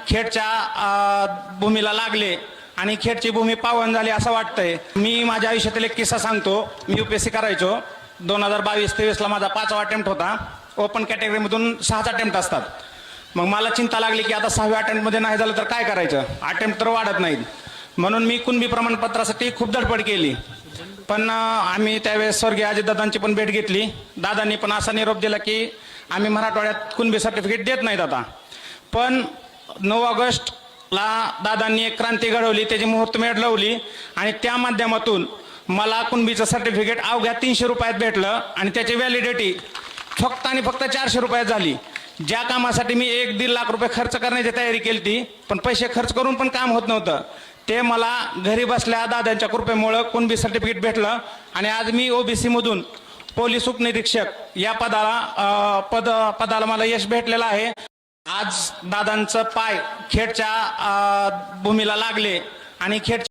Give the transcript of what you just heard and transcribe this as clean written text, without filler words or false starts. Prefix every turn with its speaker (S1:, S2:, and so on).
S1: खेडच्या भूमीला लागले आणि खेडची भूमी पावन झाली असं वाटतंय। मी माझ्या आयुष्यातील एक किस्सा सांगतो। मी यूपीएससी करायचो 2022-23 ला माझा 5वा अटेम्प्ट होता। ओपन कॅटेगरीमधून 6 अटेम्प्ट असतात। मग मला चिंता लागली की आता 6व्या अटेम्प्टमध्ये नाही झालं तर काय करायचं, अटेम्प्ट तर वाढत नाहीत। म्हणून मी कुणबी प्रमाणपत्रासाठी खूप धडपड केली। पण आम्ही त्यावेळेस स्वर्गीय अजितदादांची पण भेट घेतली। दादांनी पण असा निरोप दिला की आम्ही मराठवाड्यात कुणबी सर्टिफिकेट देत नाहीत आता। पण 9 ऑगस्टला दादांनी एक क्रांती घडवली, त्याची मुहूर्तमेढ लावली आणि त्या माध्यमातून मला कुणबीचं सर्टिफिकेट अवघ्या 300 रुपयात भेटलं आणि त्याची व्हॅलिडिटी फक्त आणि फक्त 400 रुपयात झाली। ज्या कामासाठी मी 1-1.5 लाख रुपये खर्च करण्याची तयारी केली ती, पण पैसे खर्च करून पण काम होत नव्हतं, ते मला घरी बसल्या दादांच्या कृपेमुळे कुणबी सर्टिफिकेट भेटलं आणि आज मी ओबीसी मधून पोलीस उपनिरीक्षक या पदाला मला यश भेटलेलं आहे। आज दादांचं पाय खेडच्या भूमीला लागले आणि खेड